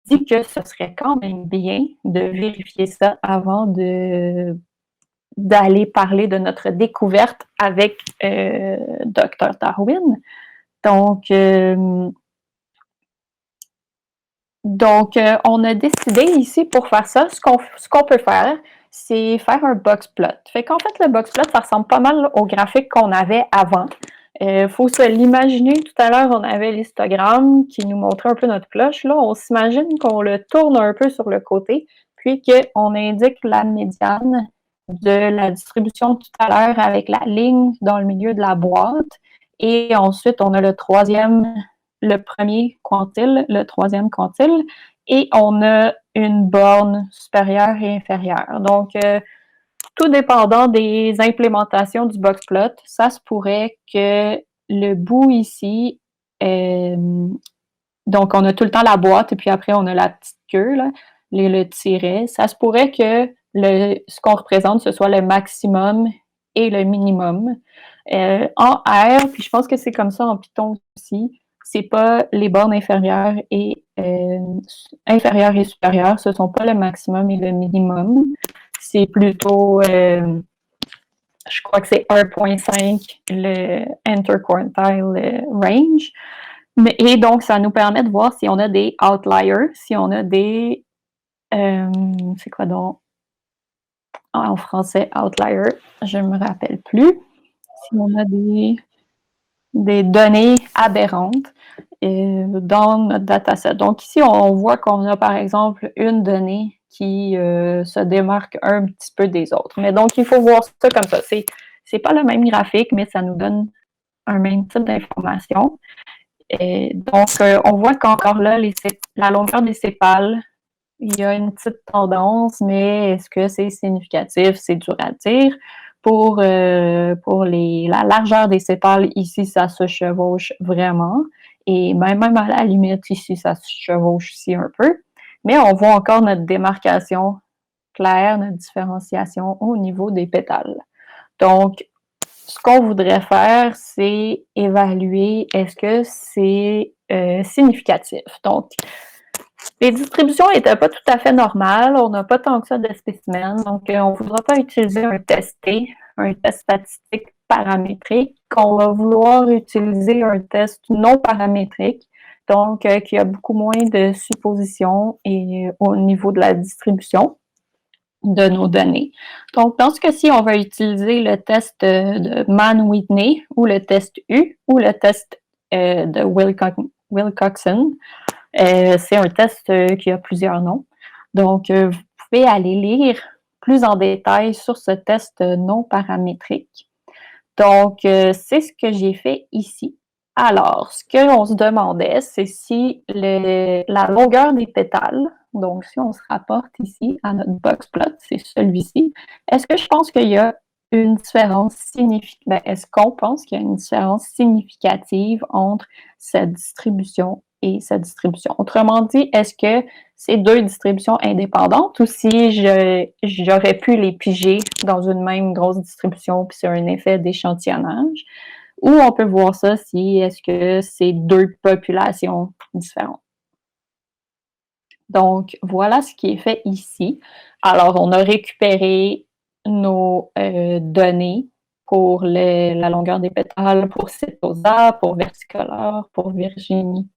dit que ce serait quand même bien de vérifier ça avant d'aller parler de notre découverte avec Dr. Darwin. Donc, on a décidé ici pour faire ça, ce qu'on peut faire, c'est faire un box plot. Fait qu'en fait, le box plot, ça ressemble pas mal au graphique qu'on avait avant. Faut se l'imaginer, tout à l'heure, on avait l'histogramme qui nous montrait un peu notre cloche. Là, on s'imagine qu'on le tourne un peu sur le côté, puis qu'on indique la médiane de la distribution tout à l'heure avec la ligne dans le milieu de la boîte. Et ensuite, on a le premier quantile, le troisième quantile, et on a une borne supérieure et inférieure. Donc, tout dépendant des implémentations du boxplot, ça se pourrait que le bout ici, donc on a tout le temps la boîte et puis après on a la petite queue, là, le tiret. Ça se pourrait que ce qu'on représente, ce soit le maximum et le minimum. En R, puis je pense que c'est comme ça en Python aussi, c'est pas les bornes inférieures et supérieures, ce sont pas le maximum et le minimum. C'est plutôt, je crois que c'est 1.5 le interquartile range. Et donc, ça nous permet de voir si on a des outliers, si on a des... c'est quoi donc? En français, outlier, je ne me rappelle plus. Si on a des données aberrantes dans notre dataset. Donc ici, on voit qu'on a par exemple une donnée qui se démarque un petit peu des autres. Mais donc, il faut voir ça comme ça. C'est pas le même graphique, mais ça nous donne un même type d'information. Donc, on voit qu'encore là, la longueur des sépales, il y a une petite tendance, mais est-ce que c'est significatif? C'est dur à dire. Pour la largeur des sépales, ici, ça se chevauche vraiment. Et même à la limite, ici, ça se chevauche aussi un peu. Mais on voit encore notre démarcation claire, notre différenciation au niveau des pétales. Donc, ce qu'on voudrait faire, c'est évaluer est-ce que c'est significatif. Donc, les distributions n'étaient pas tout à fait normales. On n'a pas tant que ça de spécimens. Donc, on ne voudra pas utiliser un test T, un test statistique paramétrique. On va vouloir utiliser un test non paramétrique, donc qui a beaucoup moins de suppositions et au niveau de la distribution de nos données. Donc, dans ce cas-ci, on va utiliser le test de Mann-Whitney ou le test U ou le test de Wilcoxon. C'est un test qui a plusieurs noms. Donc, vous pouvez aller lire plus en détail sur ce test non paramétrique. Donc, c'est ce que j'ai fait ici. Alors, ce qu'on se demandait, c'est si la longueur des pétales, donc si on se rapporte ici à notre box plot, c'est celui-ci, est-ce que je pense qu'il y a une différence significative? Est-ce qu'on pense qu'il y a une différence significative entre cette distribution et cette distribution? Autrement dit, est-ce que c'est deux distributions indépendantes ou si j'aurais pu les piger dans une même grosse distribution puis c'est un effet d'échantillonnage? Ou on peut voir ça si est-ce que c'est deux populations différentes. Donc, voilà ce qui est fait ici. Alors, on a récupéré nos données pour la longueur des pétales, pour Setosa, pour Versicolor, pour Virginica.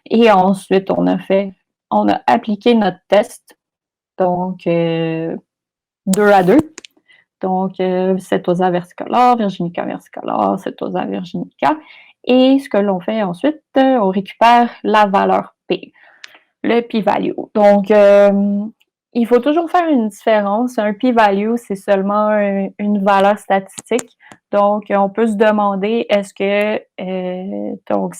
Et ensuite, on a appliqué notre test, donc 2 à 2. Donc, Setosa versicolor, Virginica versicolor, Setosa virginica. Et ce que l'on fait ensuite, on récupère la valeur P, le p-value. Donc, il faut toujours faire une différence. Un p-value, c'est seulement une valeur statistique. Donc, on peut se demander, est-ce que, donc,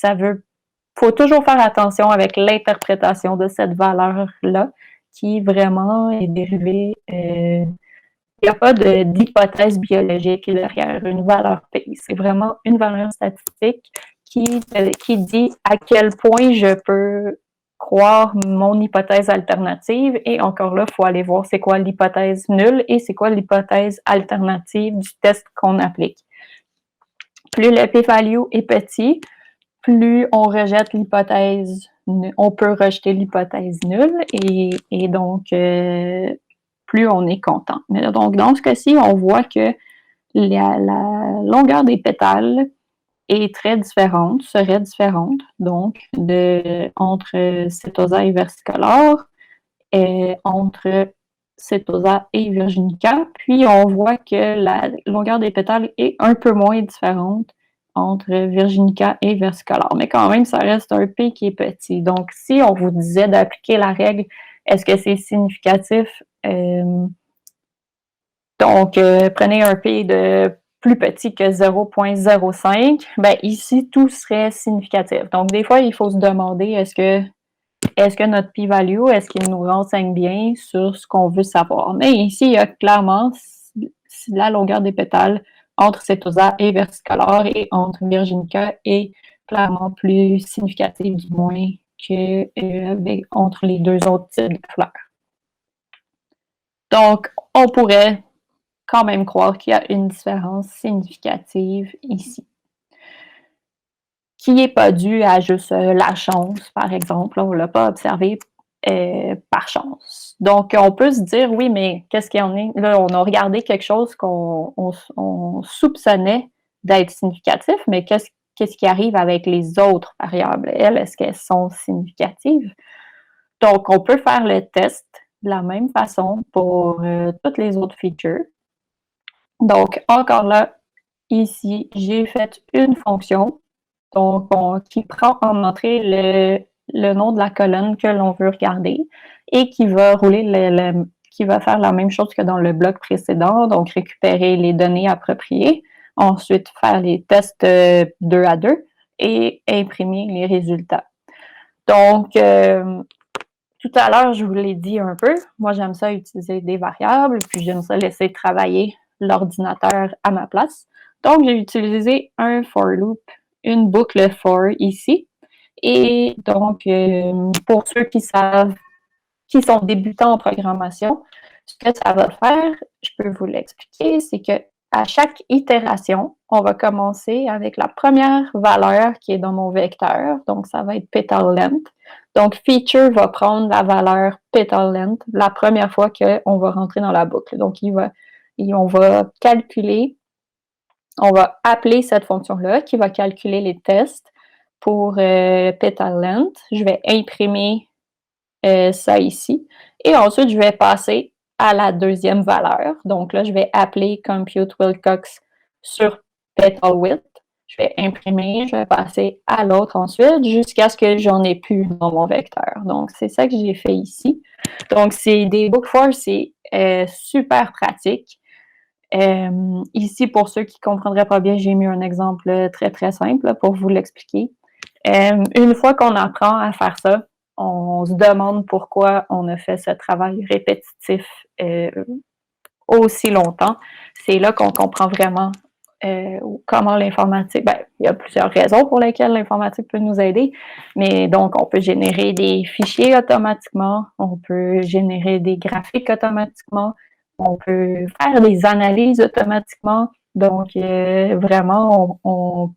faut toujours faire attention avec l'interprétation de cette valeur-là, qui vraiment est dérivée, il n'y a pas d'hypothèse biologique derrière une valeur P. C'est vraiment une valeur statistique qui dit à quel point je peux croire mon hypothèse alternative. Et encore là, il faut aller voir c'est quoi l'hypothèse nulle et c'est quoi l'hypothèse alternative du test qu'on applique. Plus le p-value est petit, plus on rejette l'hypothèse on peut rejeter l'hypothèse nulle et donc plus on est content. Mais donc dans ce cas-ci, on voit que la longueur des pétales est très différente, serait différente, donc entre Setosa et versicolore, et entre Setosa et Virginica. Puis on voit que la longueur des pétales est un peu moins différente entre Virginica et versicolore. Mais quand même, ça reste un P qui est petit. Donc, si on vous disait d'appliquer la règle, est-ce que c'est significatif? Donc, prenez un P de plus petit que 0,05. Ben, ici, tout serait significatif. Donc, des fois, il faut se demander, est-ce que notre p-value, est-ce qu'il nous renseigne bien sur ce qu'on veut savoir? Mais ici, il y a clairement la longueur des pétales entre Setosa et versicolore et entre Virginica est clairement plus significative, du moins, que entre les deux autres types de fleurs. Donc, on pourrait quand même croire qu'il y a une différence significative ici, qui n'est pas due à juste la chance, par exemple. On ne l'a pas observé par chance. Donc, on peut se dire, oui, mais qu'est-ce qu'il y en est? Là, on a regardé quelque chose qu'on soupçonnait d'être significatif, mais qu'est-ce qui arrive avec les autres variables? Elles, est-ce qu'elles sont significatives? Donc, on peut faire le test de la même façon pour toutes les autres features. Donc, encore là, ici, j'ai fait une fonction donc, qui prend en entrée le nom de la colonne que l'on veut regarder et qui va rouler qui va faire la même chose que dans le bloc précédent, donc récupérer les données appropriées, ensuite faire les tests 2 à 2 et imprimer les résultats. Donc, tout à l'heure, je vous l'ai dit un peu, moi j'aime ça utiliser des variables, puis j'aime ça laisser travailler l'ordinateur à ma place. Donc, j'ai utilisé un for loop, une boucle for ici. Et donc, pour ceux qui savent, qui sont débutants en programmation, ce que ça va faire, je peux vous l'expliquer, c'est que à chaque itération, on va commencer avec la première valeur qui est dans mon vecteur. Donc, ça va être petal length. Donc, feature va prendre la valeur petal length la première fois qu'on va rentrer dans la boucle. Donc, on va calculer, on va appeler cette fonction-là qui va calculer les tests pour petal length. Je vais imprimer ça ici. Et ensuite, je vais passer à la deuxième valeur. Donc là, je vais appeler compute Wilcox sur petal width. Je vais imprimer, je vais passer à l'autre ensuite jusqu'à ce que j'en ai plus dans mon vecteur. Donc, c'est ça que j'ai fait ici. Donc, c'est des book for, c'est super pratique. Ici, pour ceux qui ne comprendraient pas bien, j'ai mis un exemple très, très simple pour vous l'expliquer. Une fois qu'on apprend à faire ça, on se demande pourquoi on a fait ce travail répétitif aussi longtemps. C'est là qu'on comprend vraiment comment l'informatique, il y a plusieurs raisons pour lesquelles l'informatique peut nous aider, mais donc on peut générer des fichiers automatiquement, on peut générer des graphiques automatiquement, on peut faire des analyses automatiquement. Donc, vraiment, on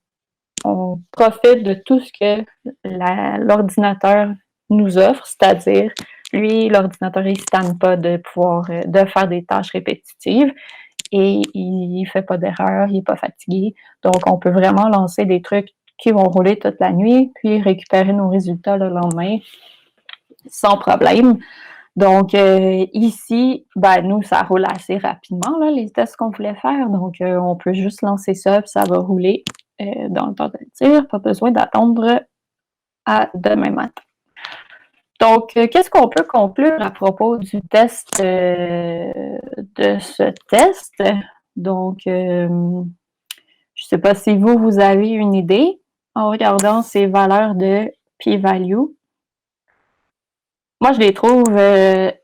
profite de tout ce que l'ordinateur nous offre, c'est-à-dire, lui, l'ordinateur, il ne se tanne pas de pouvoir de faire des tâches répétitives et il ne fait pas d'erreur, il n'est pas fatigué. Donc, on peut vraiment lancer des trucs qui vont rouler toute la nuit, puis récupérer nos résultats le lendemain sans problème. Donc, ici, nous, ça roule assez rapidement, là, les tests qu'on voulait faire. Donc, on peut juste lancer ça, puis ça va rouler dans le temps de tir. Pas besoin d'attendre à demain matin. Donc, qu'est-ce qu'on peut conclure à propos du test, de ce test? Donc, je ne sais pas si vous avez une idée en regardant ces valeurs de p-value. Moi, je les trouve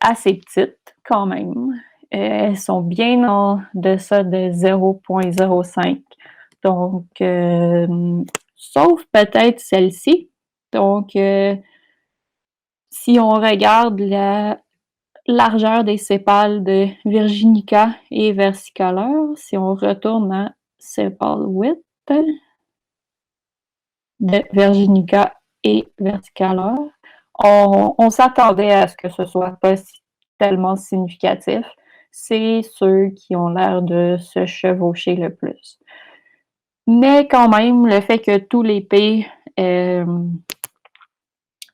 assez petites quand même. Elles sont bien en deçà de 0,05. Donc, sauf peut-être celle-ci. Donc, si on regarde la largeur des sépales de Virginica et versicolore, si on retourne à sepal width de Virginica et versicolore, on s'attendait à ce que ce soit pas tellement significatif. C'est ceux qui ont l'air de se chevaucher le plus. Mais quand même, le fait que tous les P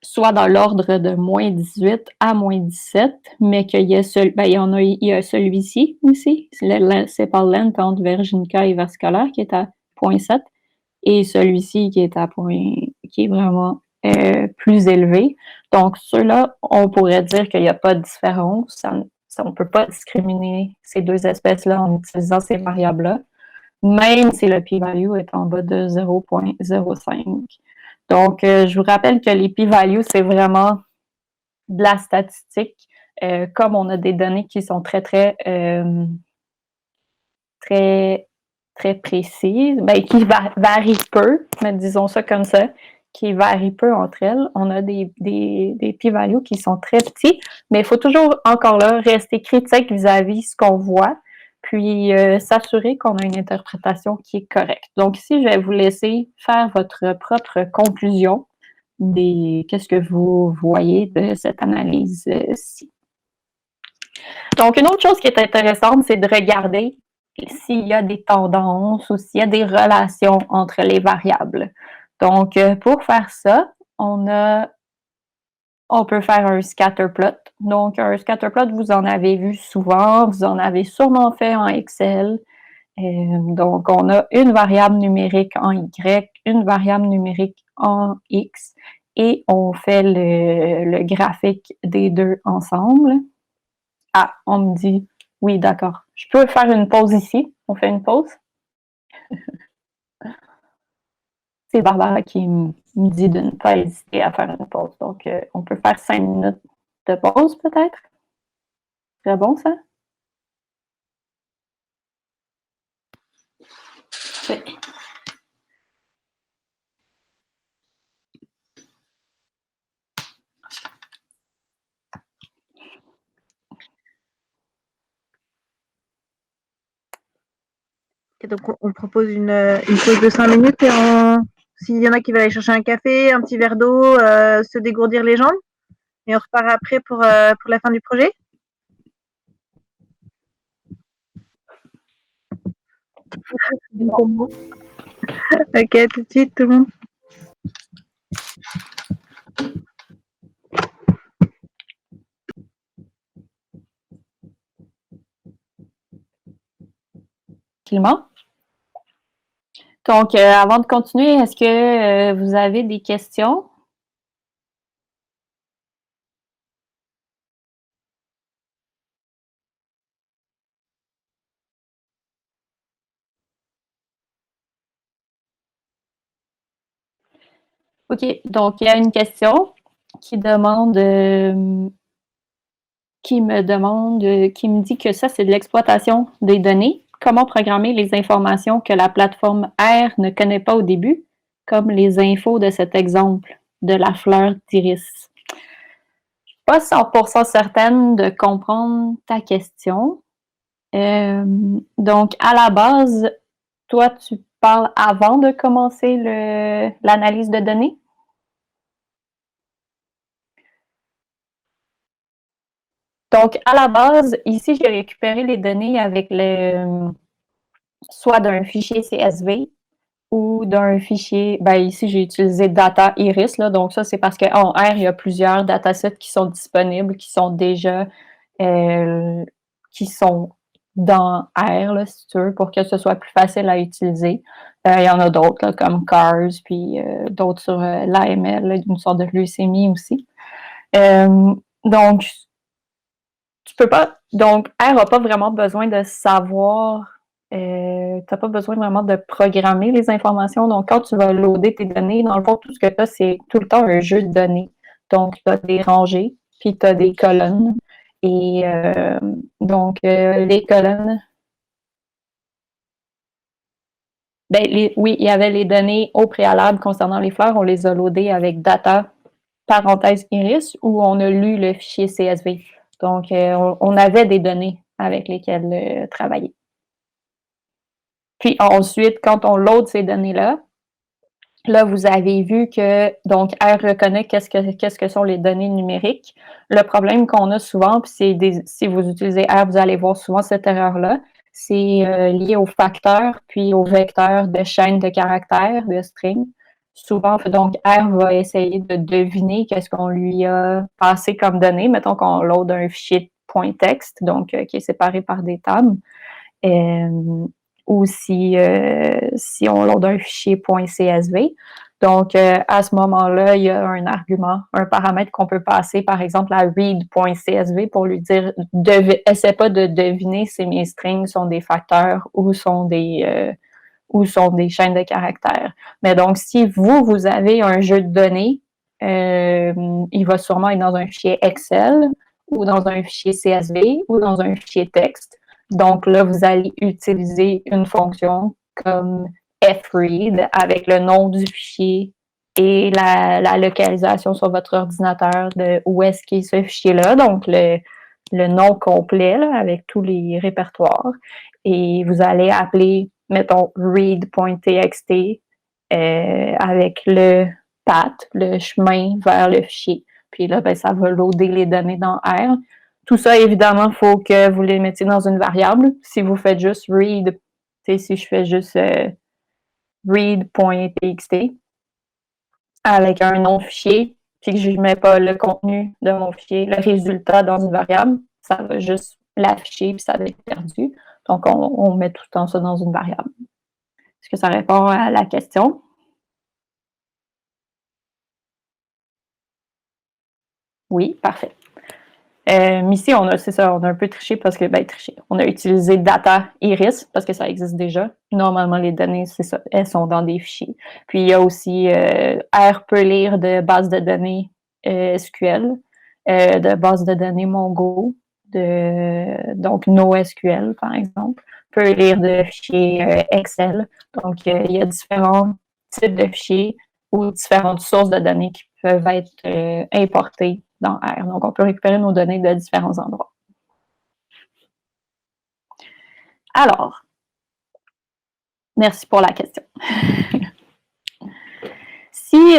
soient dans l'ordre de moins 18 à moins 17, mais qu'il y ait il y a celui-ci aussi, c'est par lente entre Verginica et Verscolaire qui est à 0.7, et celui-ci qui est qui est vraiment plus élevé. Donc, ceux-là, on pourrait dire qu'il n'y a pas de différence. On ne peut pas discriminer ces deux espèces-là en utilisant ces variables-là, même si le p-value est en bas de 0.05. Donc, je vous rappelle que les p-values, c'est vraiment de la statistique. Comme on a des données qui sont très précises, qui varient peu, mais disons ça comme ça, qui varient peu entre elles. On a des p-values qui sont très petits, mais il faut toujours, encore là, rester critique vis-à-vis ce qu'on voit, puis s'assurer qu'on a une interprétation qui est correcte. Donc ici, je vais vous laisser faire votre propre conclusion qu'est-ce que vous voyez de cette analyse-ci. Donc, une autre chose qui est intéressante, c'est de regarder s'il y a des tendances ou s'il y a des relations entre les variables. Donc, pour faire ça, on peut faire un scatter plot. Donc, un scatter plot, vous en avez vu souvent, vous en avez sûrement fait en Excel. Donc, on a une variable numérique en Y, une variable numérique en X, et on fait le graphique des deux ensemble. Ah, on me dit, oui, d'accord. Je peux faire une pause ici. On fait une pause. C'est Barbara qui me dit de ne pas hésiter à faire une pause. Donc, on peut faire 5 minutes de pause, peut-être. C'est bon, ça? Oui. Donc, on propose une pause de 5 minutes et s'il y en a qui veulent aller chercher un café, un petit verre d'eau, se dégourdir les jambes, et on repart après pour la fin du projet. Ok, tout de suite, tout le monde. Clément? Donc, avant de continuer, est-ce que vous avez des questions? OK, donc il y a une question qui me dit que ça, c'est de l'exploitation des données. Comment programmer les informations que la plateforme R ne connaît pas au début, comme les infos de cet exemple de la fleur d'iris? Je suis pas 100% certaine de comprendre ta question. Donc, à la base, toi, tu parles avant de commencer l'analyse de données? Donc, à la base, ici, j'ai récupéré les données avec soit d'un fichier CSV ou d'un fichier, ici, j'ai utilisé Data Iris, là, donc ça, c'est parce qu'en R, il y a plusieurs datasets qui sont disponibles, qui sont déjà, qui sont dans R, là, si tu veux, pour que ce soit plus facile à utiliser. Il y en a d'autres, comme CARS, puis d'autres sur l'AML, une sorte de leucémie aussi. Donc, tu peux pas. Donc, R n'a pas vraiment besoin de savoir. Tu n'as pas besoin vraiment de programmer les informations. Donc, quand tu vas loader tes données, dans le fond, tout ce que tu as, c'est tout le temps un jeu de données. Donc, tu as des rangées, puis tu as des colonnes. Et donc, les colonnes. Oui, il y avait les données au préalable concernant les fleurs. On les a loadées avec data, parenthèse iris, où on a lu le fichier CSV. Donc, on avait des données avec lesquelles travailler. Puis ensuite, quand on load ces données-là, Là, vous avez vu que, donc, R reconnaît qu'est-ce que sont les données numériques. Le problème qu'on a souvent, puis si vous utilisez R, vous allez voir souvent cette erreur-là, c'est lié aux facteurs, puis aux vecteurs de chaîne de caractères, de string. Souvent, donc, R va essayer de deviner qu'est-ce qu'on lui a passé comme données. Mettons qu'on load un fichier .text, donc qui est séparé par des tables. Ou si on load un fichier .csv. Donc, à ce moment-là, il y a un argument, un paramètre qu'on peut passer, par exemple, à read.csv pour lui dire essaie pas de deviner si mes strings sont des facteurs ou sont des chaînes de caractères. Mais donc, si vous avez un jeu de données, il va sûrement être dans un fichier Excel ou dans un fichier CSV ou dans un fichier texte. Donc là, vous allez utiliser une fonction comme fread avec le nom du fichier et la localisation sur votre ordinateur de où est-ce qu'est ce fichier-là, donc le nom complet là, avec tous les répertoires. Et vous allez appeler, mettons, read.txt avec le path, le chemin vers le fichier. Puis là, ben, ça va loader les données dans R. Tout ça, évidemment, il faut que vous les mettiez dans une variable. Si vous faites juste read, si je fais juste read.txt avec un nom de fichier, puis que je ne mets pas le contenu de mon fichier, le résultat dans une variable, ça va juste l'afficher, puis ça va être perdu. Donc, on met tout le temps ça dans une variable. Est-ce que ça répond à la question? Oui, parfait. Ici, c'est ça, on a un peu triché parce que, on a utilisé data iris parce que ça existe déjà. Normalement, les données, c'est ça, elles sont dans des fichiers. Puis, il y a aussi R peut lire de bases de données SQL, de bases de données Mongo, donc NoSQL, par exemple, peut lire de fichiers Excel. Donc, il y a différents types de fichiers ou différentes sources de données qui peuvent être importées dans R. Donc, on peut récupérer nos données de différents endroits. Alors, merci pour la question. Si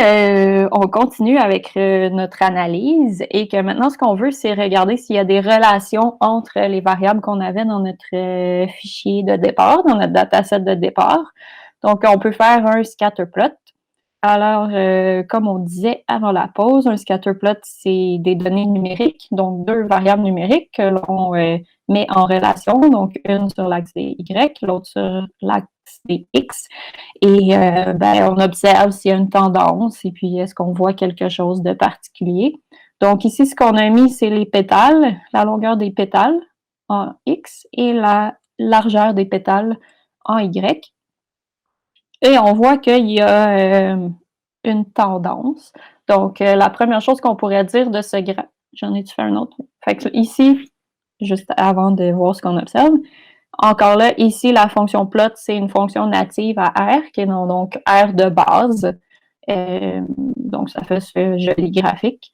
on continue avec notre analyse et que maintenant, ce qu'on veut, c'est regarder s'il y a des relations entre les variables qu'on avait dans notre fichier de départ, dans notre dataset de départ. Donc, on peut faire un scatterplot. Alors, comme on disait avant la pause, un scatterplot, c'est des données numériques, donc deux variables numériques que l'on met en relation, donc une sur l'axe des Y, l'autre sur l'axe des X. Et on observe s'il y a une tendance et puis est-ce qu'on voit quelque chose de particulier. Donc ici, ce qu'on a mis, c'est les pétales, la longueur des pétales en X et la largeur des pétales en Y. Et on voit qu'il y a une tendance. Donc, la première chose qu'on pourrait dire de ce graphe, j'en ai-tu fait un autre? Fait que ici, juste avant de voir ce qu'on observe, encore là, ici, la fonction plot, c'est une fonction native à R, qui est donc R de base. Donc, ça fait ce joli graphique.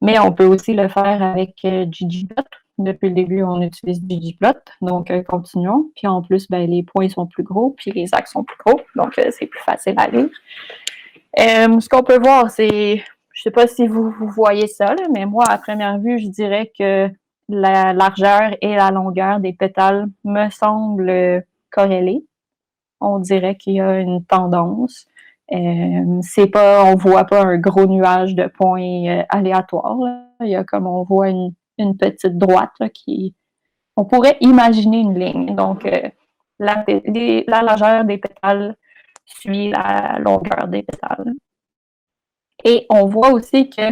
Mais on peut aussi le faire avec ggplot. Depuis le début, on utilise ggplot. Donc, continuons. Puis en plus, les points sont plus gros, puis les axes sont plus gros. Donc, c'est plus facile à lire. Ce qu'on peut voir, c'est, je ne sais pas si vous voyez ça, là, mais moi, à première vue, je dirais que la largeur et la longueur des pétales me semblent corrélées. On dirait qu'il y a une tendance. C'est pas, on voit pas un gros nuage de points aléatoires. Là. Il y a comme on voit une petite droite là, qui. On pourrait imaginer une ligne. Donc, la largeur des pétales suit la longueur des pétales. Et on voit aussi que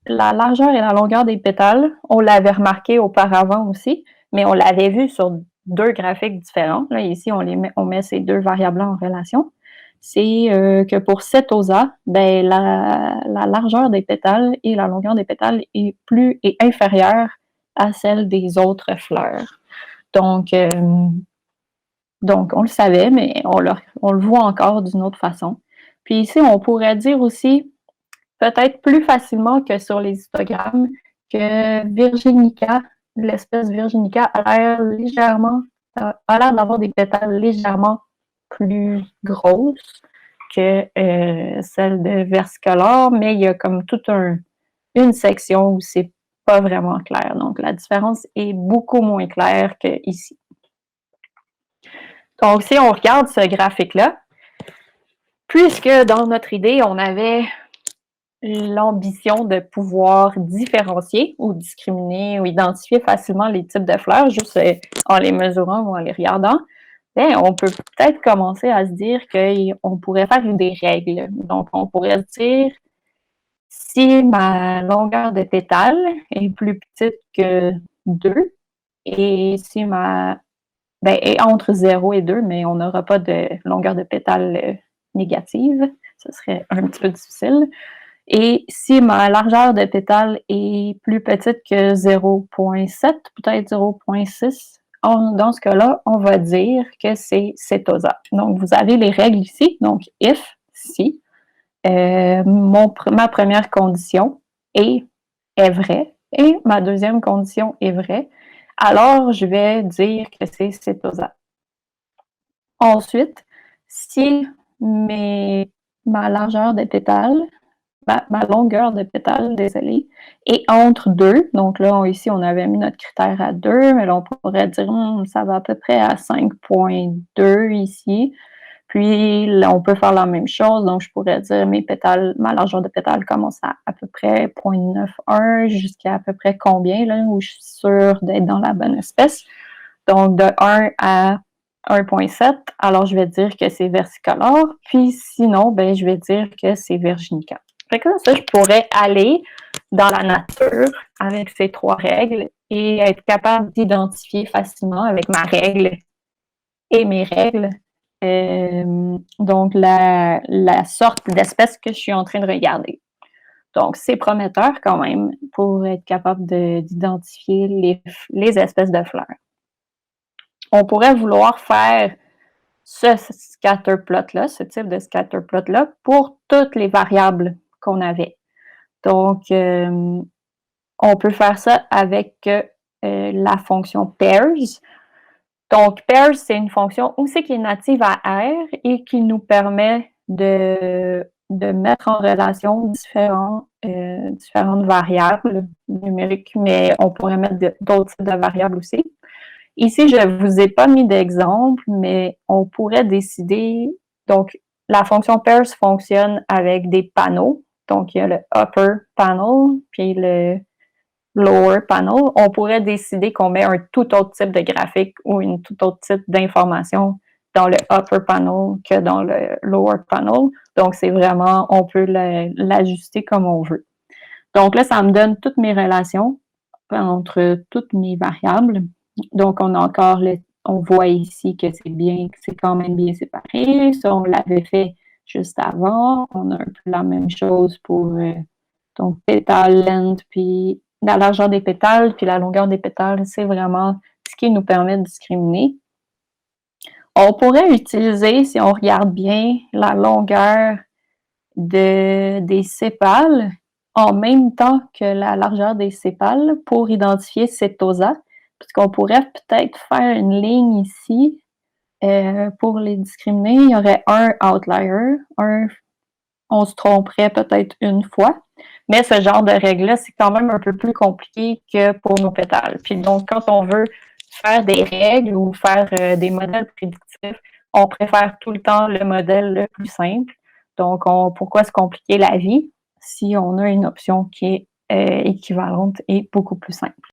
la largeur et la longueur des pétales, on l'avait remarqué auparavant aussi, mais on l'avait vu sur deux graphiques différents. Là, ici, on met ces deux variables-là en relation. C'est que pour cet OSA, la largeur des pétales et la longueur des pétales est inférieure à celle des autres fleurs. Donc, on le savait, mais on le voit encore d'une autre façon. Puis ici, on pourrait dire aussi, peut-être plus facilement que sur les histogrammes, que Virginica, l'espèce Virginica, a l'air d'avoir des pétales légèrement plus grosses que celle de versicolor, mais il y a comme toute une section où c'est pas vraiment clair. Donc, la différence est beaucoup moins claire qu'ici. Donc, si on regarde ce graphique-là, puisque dans notre idée, on avait l'ambition de pouvoir différencier ou discriminer ou identifier facilement les types de fleurs juste en les mesurant ou en les regardant, bien, on peut peut-être commencer à se dire qu'on pourrait faire des règles. Donc, on pourrait se dire, si ma longueur de pétale est plus petite que 2, et si est entre 0 et 2, mais on n'aura pas de longueur de pétale négative, ce serait un petit peu difficile. Et si ma largeur de pétale est plus petite que 0,7, peut-être 0,6, dans ce cas-là, on va dire que c'est setosa. Donc, vous avez les règles ici. Donc, if, si, ma première condition est vraie et ma deuxième condition est vraie, alors je vais dire que c'est setosa. Ensuite, si ma largeur de pétale, ma longueur de pétale, désolé, est entre 2. Donc là, ici, on avait mis notre critère à 2, mais là, on pourrait dire ça va à peu près à 5,2 ici. Puis là, on peut faire la même chose. Donc, je pourrais dire ma largeur de pétale commence à peu près 0,91 jusqu'à peu près combien, là, où je suis sûre d'être dans la bonne espèce. Donc, de 1 à 1,7, alors je vais dire que c'est versicolor. Puis sinon, ben, je vais dire que c'est virginica. Fait que ça, je pourrais aller dans la nature avec ces 3 règles et être capable d'identifier facilement avec ma règle et mes règles. Donc, la sorte d'espèce que je suis en train de regarder. Donc, c'est prometteur quand même pour être capable d'identifier les espèces de fleurs. On pourrait vouloir faire ce scatter plot-là, ce type de scatter plot-là, pour toutes les variables qu'on avait. Donc, on peut faire ça avec la fonction pairs. Donc, pairs, c'est une fonction aussi qui est native à R et qui nous permet de mettre en relation différentes variables numériques, mais on pourrait mettre d'autres types de variables aussi. Ici, je ne vous ai pas mis d'exemple, mais on pourrait décider, donc la fonction pairs fonctionne avec des panneaux. Donc, il y a le upper panel, puis le lower panel. On pourrait décider qu'on met un tout autre type de graphique ou une tout autre type d'information dans le upper panel que dans le lower panel. Donc, c'est vraiment, on peut l'ajuster comme on veut. Donc là, ça me donne toutes mes relations entre toutes mes variables. Donc, on voit ici que c'est quand même bien séparé. Ça, on l'avait fait juste avant. On a un peu la même chose pour donc pétale length, puis la largeur des pétales, puis la longueur des pétales, c'est vraiment ce qui nous permet de discriminer. On pourrait utiliser, si on regarde bien, la longueur des sépales en même temps que la largeur des sépales pour identifier setosa, puisqu'on pourrait peut-être faire une ligne ici pour les discriminer. Il y aurait un outlier, on se tromperait peut-être une fois, mais ce genre de règle-là, c'est quand même un peu plus compliqué que pour nos pétales. Puis donc, quand on veut faire des règles ou faire des modèles prédictifs, on préfère tout le temps le modèle le plus simple. Donc, pourquoi se compliquer la vie si on a une option qui est équivalente et beaucoup plus simple?